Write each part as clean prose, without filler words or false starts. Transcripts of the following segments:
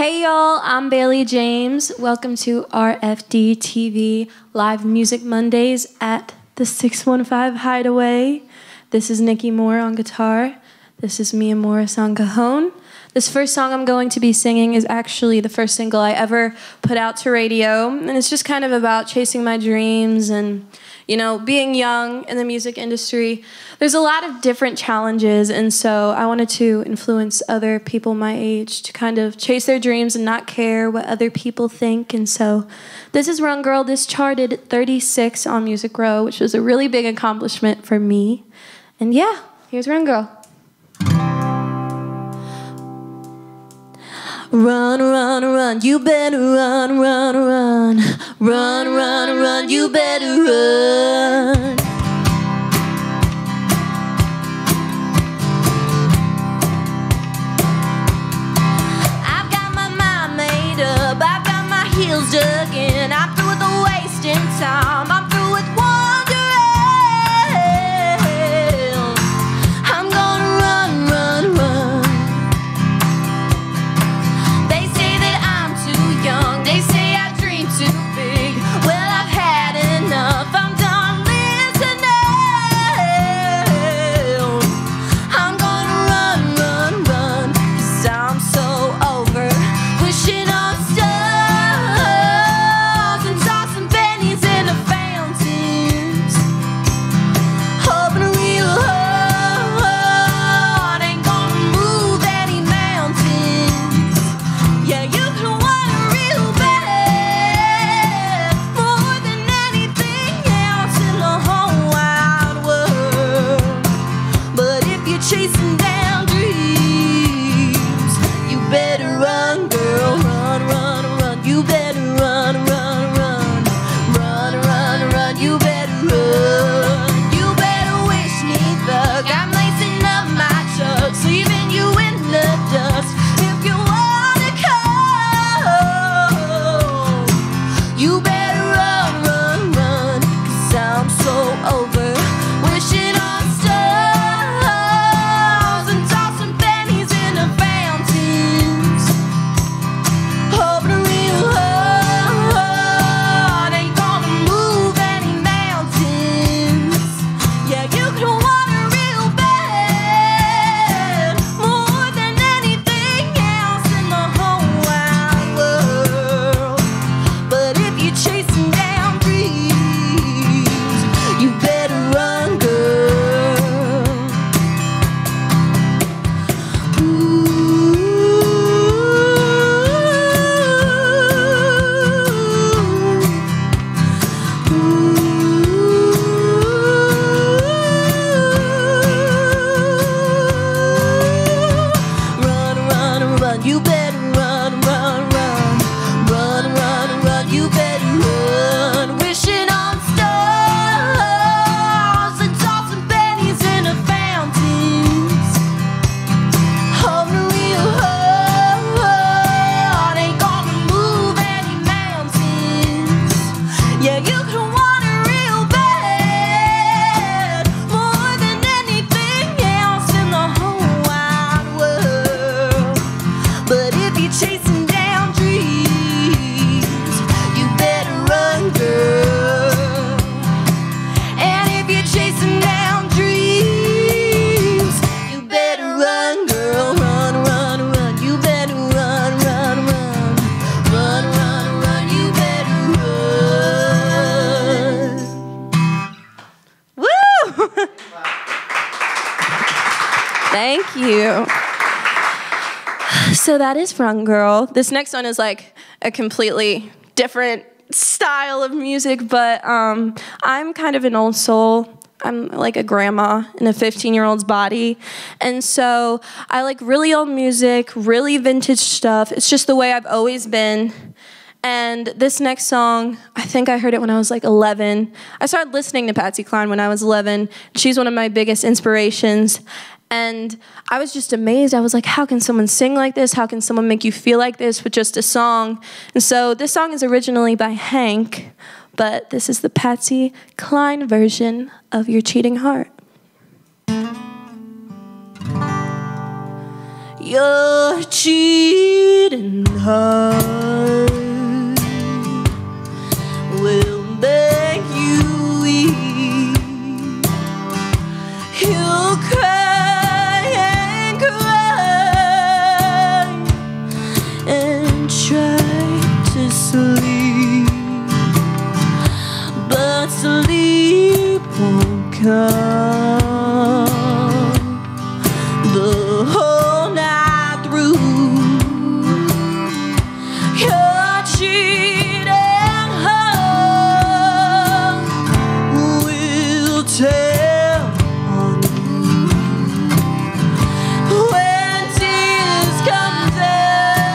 Hey y'all, I'm Bailey James. Welcome to RFD TV Live Music Mondays at the 615 Hideaway. This is Nikki Moore on guitar. This is Mia Morris on cajon. This first song I'm going to be singing is actually the first single I ever put out to radio, and it's just kind of about chasing my dreams and, you know, being young in the music industry. There's a lot of different challenges, and so I wanted to influence other people my age to kind of chase their dreams and not care what other people think. And so this is Run Girl. This charted 36 on Music Row, which was a really big accomplishment for me. And yeah, here's Run Girl. Run, run, run, you better run, run, run. Run, run, run, you better run. I've got my mind made up, I've got my heels dug in. I'm through with the wasting time, I'm through with wandering. I'm gonna run, run, run. They say that I'm too young, they say I dream too big. Well, I've had enough, I'm done listening. I'm gonna run, run, run, 'cause I'm so over wishing on stars and tossing pennies in the fountains. Hoping a real heart ain't gonna move any mountains. Yeah, you can want it real bad, more than anything else in the whole wide world. But if you're chasing down dreams, you better run, girl. Run, run, run. You better run, run, run. Run, run, run. You better run. You better wish me luck. I'm lacing up my chucks, leaving you in the dust. If you wanna come, you better run, run, run, 'cause I'm so over wishing on stars and tossing pennies in the fountains. Hoping a real heart ain't gonna move any mountains. Yeah, you can want it real bad, more than anything else in the whole wide world. But if you're chasing down dreams, you better run, girl. Run, run, run, you better run, run, run. Run, run, run, you better run. Wishing on stars and tossing pennies in the fountains. Hoping a real heart ain't gonna move any mountains. Yeah, you can want it real bad, more than anything else in the whole wide world. But if you're chasing down dreams, you better run, girl. And if you're chasing down dreams, you better run, girl. Run, run, run. You better run, run, run. Run, run, run. You better run. Woo! Thank you. So that is Run Girl. This next one is like a completely different style of music, but I'm kind of an old soul. I'm like a grandma in a 15-year-old's body. And so I like really old music, really vintage stuff. It's just the way I've always been. And this next song, I think I heard it when I was like 11. I started listening to Patsy Cline when I was 11. She's one of my biggest inspirations. And I was just amazed. I was like, how can someone sing like this? How can someone make you feel like this with just a song? And so this song is originally by Hank, but this is the Patsy Cline version of Your Cheating Heart. your cheating heart will make you weep. You'll cry and cry and try to sleep, but sleep won't come the whole night through. Your cheating heart will tell on you when tears come down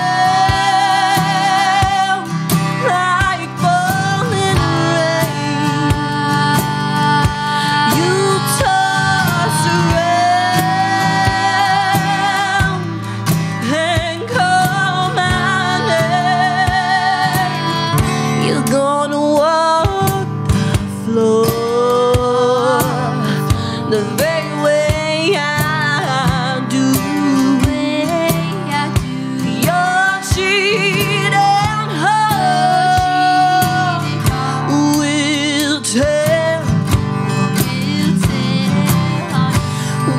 like falling rain. You toss around and call my name. You're gonna walk the floor the very way I do. Your cheating heart will tell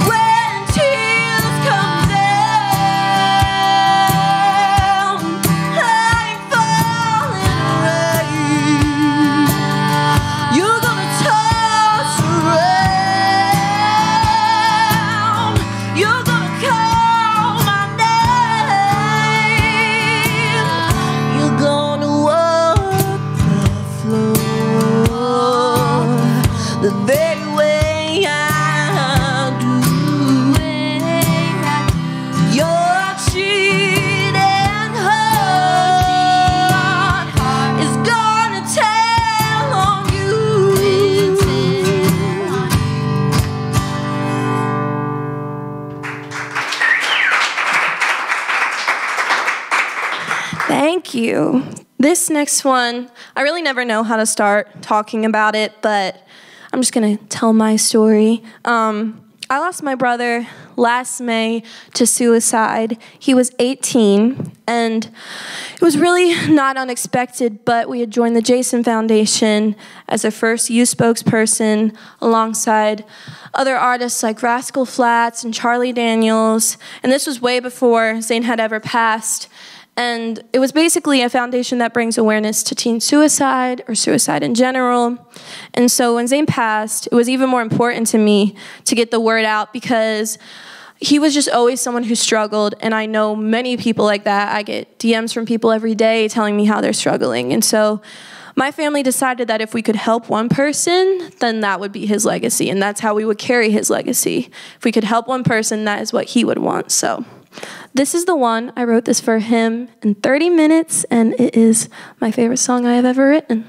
when tears come down like falling rain. You're gonna toss around. You're gonna call my name. You're gonna walk the floor the very way I do. Your cheating heart is gonna tell on you. Thank you. This next one, I really never know how to start talking about it, but I'm just gonna tell my story. I lost my brother last May to suicide. He was 18, and it was really not unexpected, but we had joined the Jason Foundation as a first youth spokesperson alongside other artists like Rascal Flatts and Charlie Daniels, and this was way before Zane had ever passed. And it was basically a foundation that brings awareness to teen suicide or suicide in general. And so when Zane passed, it was even more important to me to get the word out because he was just always someone who struggled. And I know many people like that. I get DMs from people every day telling me how they're struggling. And so my family decided that if we could help one person, then that would be his legacy. And that's how we would carry his legacy. If we could help one person, that is what he would want. So this is the one. I wrote this for him in 30 minutes, and it is my favorite song I have ever written.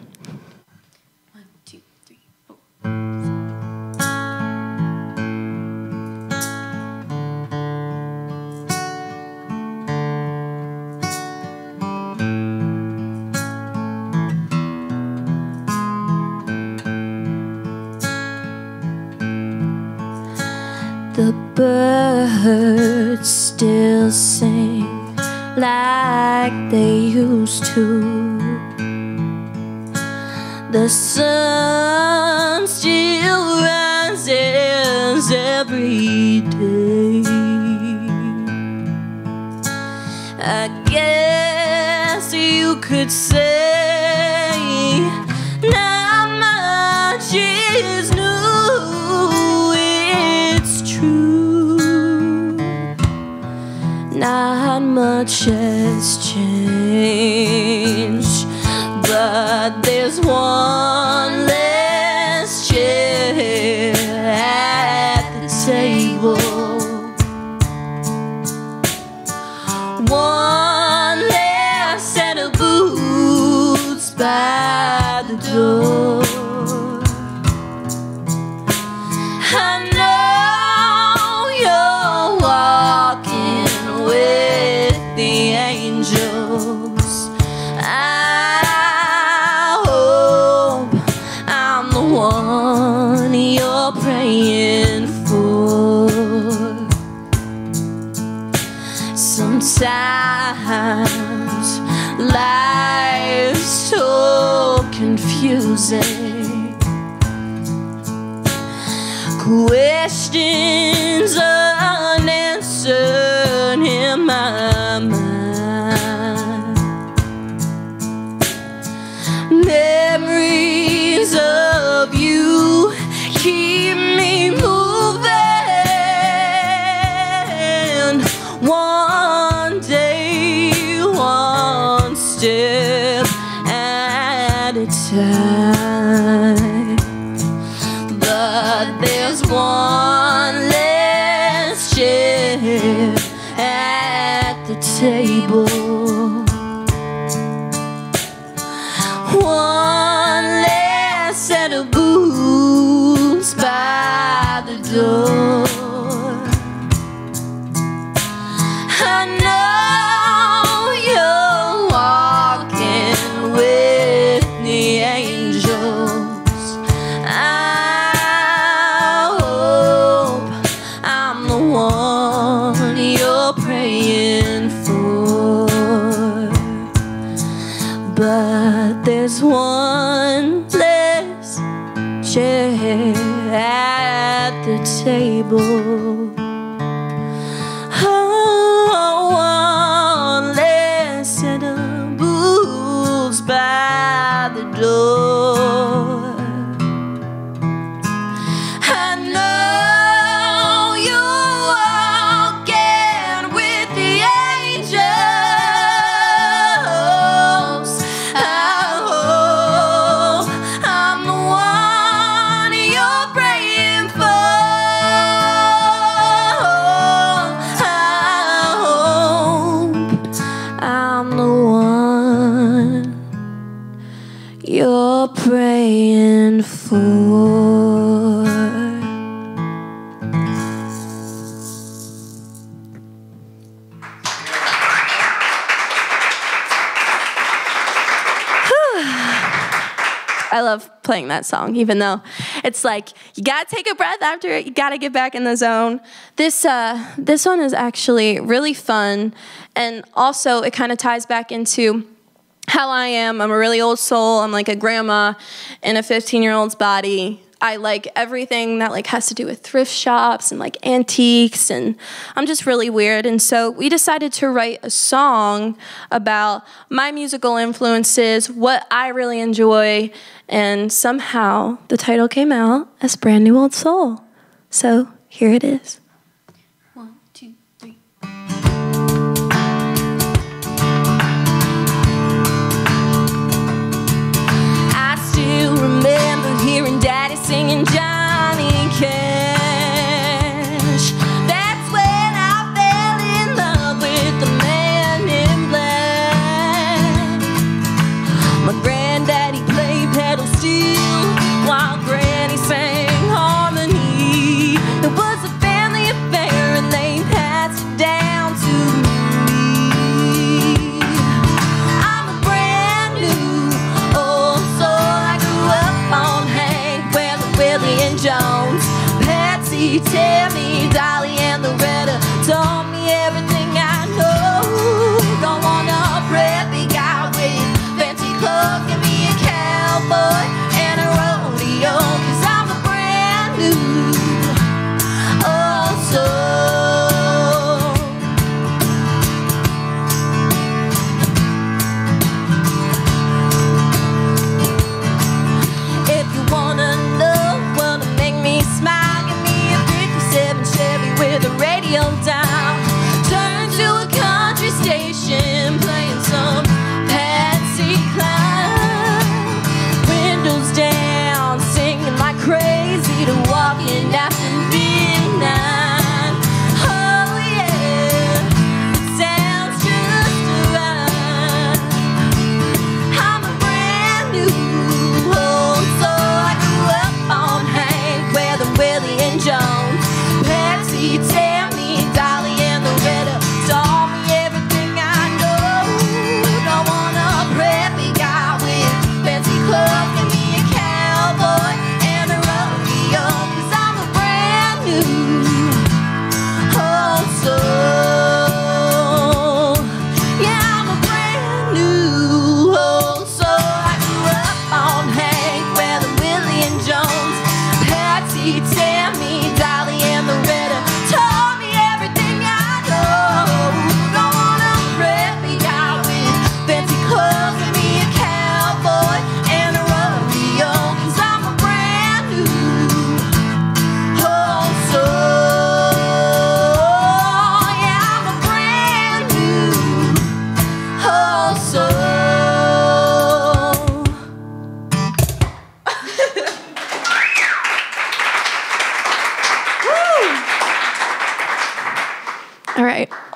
1, 2, 3, 4. The birds still sing like they used to. The sun still rises every day. I guess you could say not much is new. Not much has changed, but there's one less chair at the table, one less set of boots by the door. I know you're walking with the angels. I hope I'm the one you're praying for. confusing. Questions unanswered in my mind. Memories of you keep me moving. One day, one step at a time. But there's one less chair at the table. One less set of boots by the door. I know you're walking with the angels. I hope I'm the one you're praying for. But there's one less chair at the table. Oh, one less set of boots by the door. I know you're walking with the angels. I hope I'm the one you're praying for. I hope I'm the one you're praying for. I love playing that song, even though it's like you gotta take a breath after it. You gotta get back in the zone. This one is actually really fun, and also it kind of ties back into how I am. I'm a really old soul. I'm like a grandma in a 15-year-old's body. I like everything that like has to do with thrift shops and like antiques, and I'm just really weird. And so we decided to write a song about my musical influences, what I really enjoy, and somehow the title came out as Brand New Old Soul. So here it is. 1, 2, 3. I still remember hearing Daddy singing Johnny Cash. That's when I fell in love with the man in black. My granddaddy played pedal steel while Granny sang harmony. It was a family affair and they passed it down to me. I'm a brand new old soul. I grew up on Hank, Willie and Jones, Patsy, Tammy, Dolly, and Loretta taught me everything I know. Don't want a preppy guy with fancy clothes. Give me a cowboy and a rodeo, 'cause I'm a brand new old soul. If you wanna know what'll make me smile, give me a 57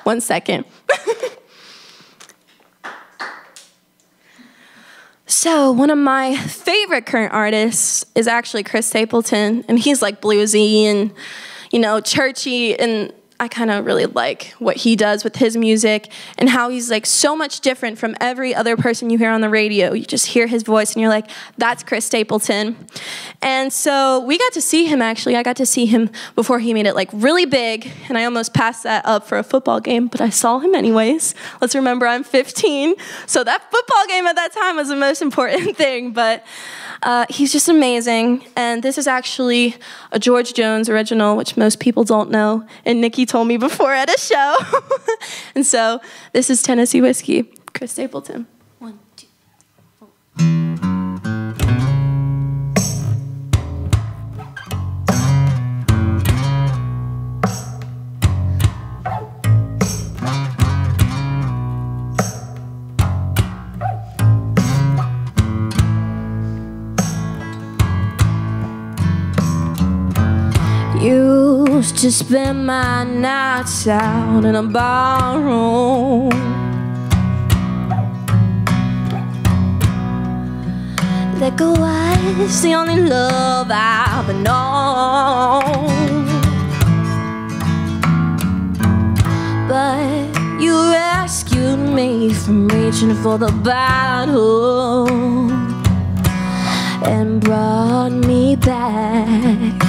1 second. So one of my favorite current artists is actually Chris Stapleton, and he's like bluesy and, you know, churchy, and I kind of really like what he does with his music and how he's like so much different from every other person you hear on the radio. You just hear his voice and you're like, that's Chris Stapleton. And so we got to see him actually. I got to see him before he made it like really big, and I almost passed that up for a football game, but I saw him anyways. Let's remember I'm 15, so that football game at that time was the most important thing, but he's just amazing. And this is actually a George Jones original, which most people don't know, and Nikki told me before at a show. And so this is Tennessee Whiskey, Chris Stapleton. 1, 2, 4. Used to spend my nights out in a barroom, liquor was the only love I've known. But you rescued me from reaching for the bottle and brought me back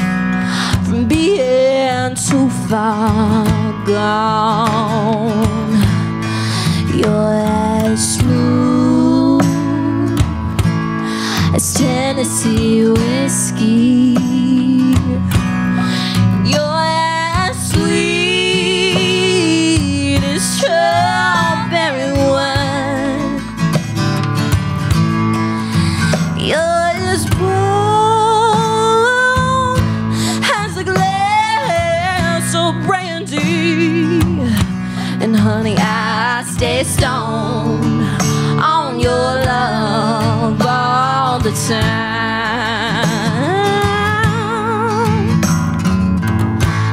from being too far gone. You're as smooth as Tennessee whiskey. You're as sweet as strawberry wine. You're as brown as a glass of brandy. And honey, I stay stoned on your love all the time.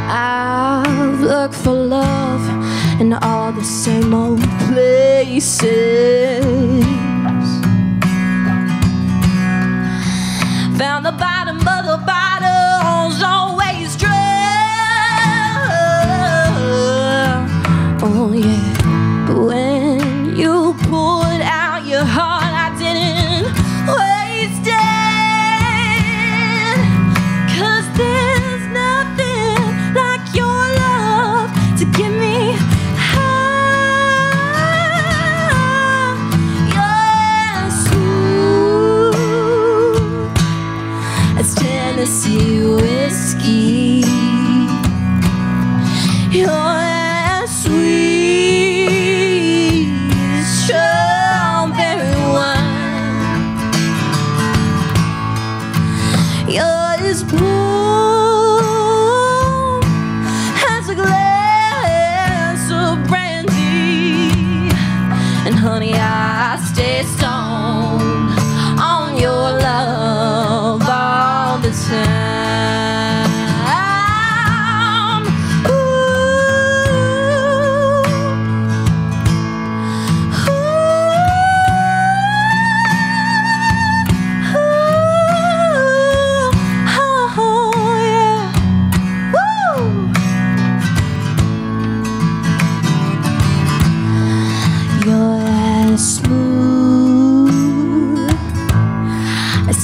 I've looked for love in all the same old places, found the bottom of the bottles always dry. Oh yeah, but when you poured out your heart, I didn't waste it. 'Cause there's nothing like your love to get me high. You're smooth as Tennessee whiskey. You're as sweet as strawberry wine. You're as warm as a glass of brandy. And honey, I stay stoned on your love all the time.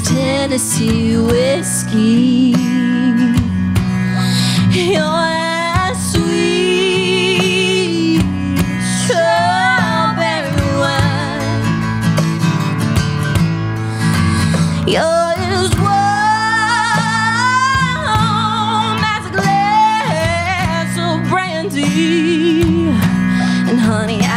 Tennessee whiskey. You're as sweet as strawberry wine. You're as warm as a glass of brandy. And honey, I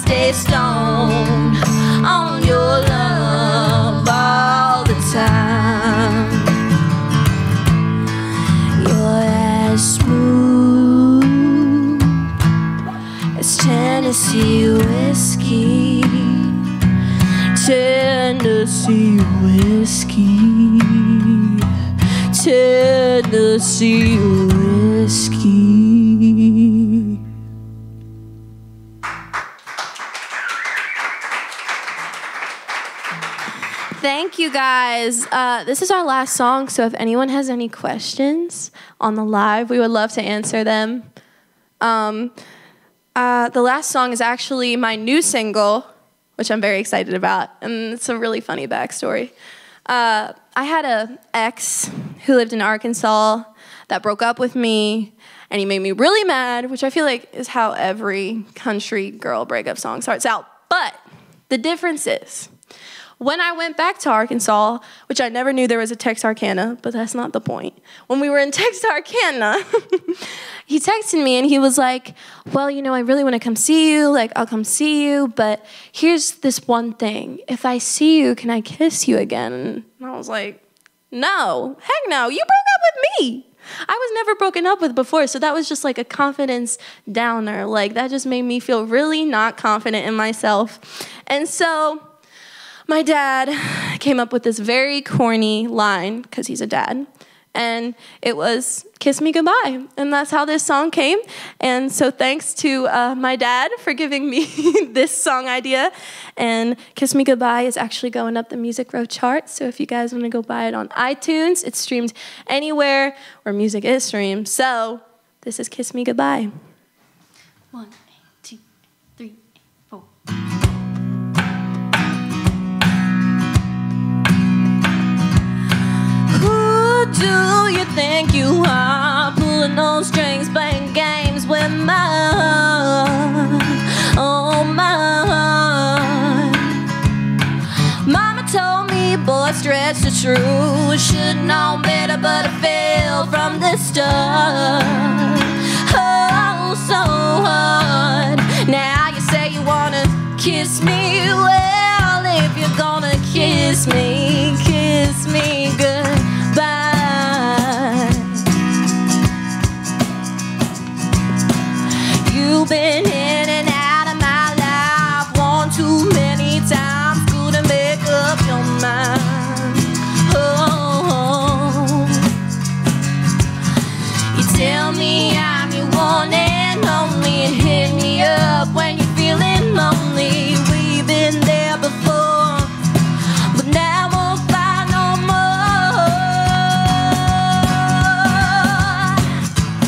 stay stoned on your love all the time. You're as smooth as Tennessee whiskey. Tennessee whiskey. Tennessee whiskey. guys. This is our last song, so if anyone has any questions on the live, we would love to answer them. The last song is actually my new single, which I'm very excited about, and it's a really funny backstory. I had an ex who lived in Arkansas that broke up with me, and he made me really mad, which I feel like is how every country girl breakup song starts out. But the difference is, when I went back to Arkansas, which I never knew there was a Texarkana, but that's not the point. When we were in Texarkana, he texted me and he was like, well, you know, I really want to come see you. Like, I'll come see you, but here's this one thing. If I see you, can I kiss you again? And I was like, no, heck no, you broke up with me. I was never broken up with before, so that was just like a confidence downer. Like, that just made me feel really not confident in myself. And so my dad came up with this very corny line, because he's a dad, and it was, kiss me goodbye. And that's how this song came. And so thanks to my dad for giving me this song idea. And Kiss Me Goodbye is actually going up the Music Row chart. So if you guys want to go buy it on iTunes, it's streamed anywhere where music is streamed. So this is Kiss Me Goodbye. 1, 2, 3, 4. Do you think you are pulling those strings, playing games with my heart? Oh, my heart. Mama told me, boy, stretch the truth. Should've known better, but I failed from the start. Oh, so hard. Now you say you wanna kiss me. Well, if you're gonna kiss me goodbye. You've been in and out of my life one too many times. Couldn't make up your mind. Oh, you tell me I'm your one and only, and hit me up when you're feeling lonely. We've been there before, but now won't find no more.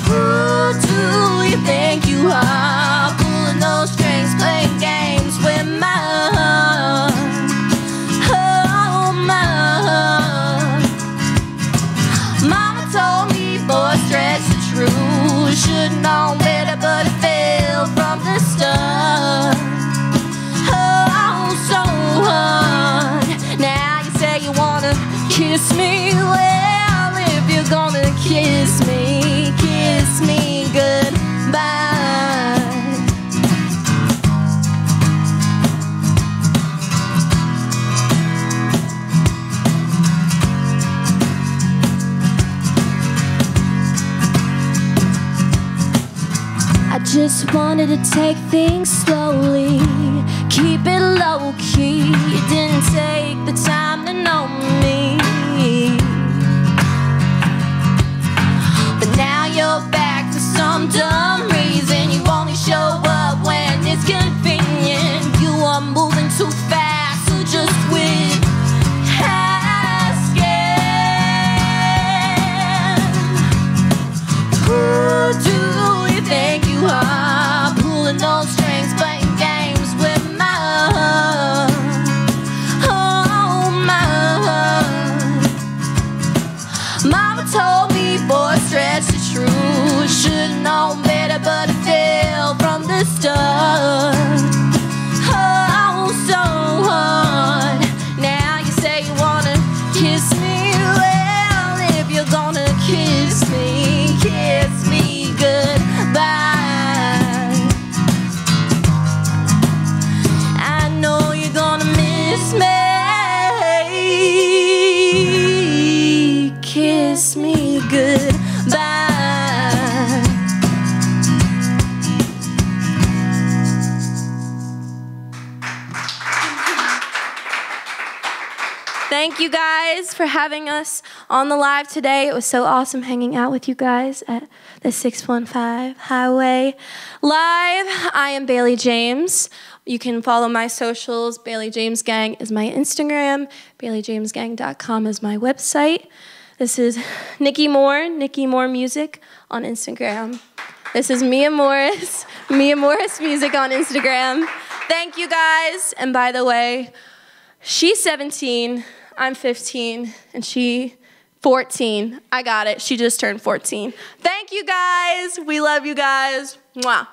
Who do you think you are, pulling those strings, playing games with my heart? Oh, my heart. Mama told me, boy, stretch the truth. Should've known better, but I failed from the start. Oh, so hard. Now you say you wanna kiss me. Well, if you're gonna kiss me goodbye. I just wanted to take things slowly, keep it low-key. You didn't take the time to know me, but now you're back for some dumb reason. You only show up when it's convenient. You are moving too fast, so just quit asking. Who do you think you are, pulling those strings, playing games with my heart? Oh, my heart. Mama told me, boy, stretch the truth. Should've known better, but I failed from the start. Oh, so hard. Now you say you wanna kiss me. Well, if you're gonna kiss me goodbye. I know you're gonna miss me. Kiss me goodbye. Thank you guys for having us on the live today. It was so awesome hanging out with you guys at the 615 Highway Live. I am Bailey James. You can follow my socials. Bailey James Gang is my Instagram. BaileyJamesGang.com is my website. This is Nikki Moore Music on Instagram. This is Mia Morris Music on Instagram. Thank you guys. And by the way, she's 17, I'm 15, and she 14. I got it. She just turned 14. Thank you guys. We love you guys. Mwah.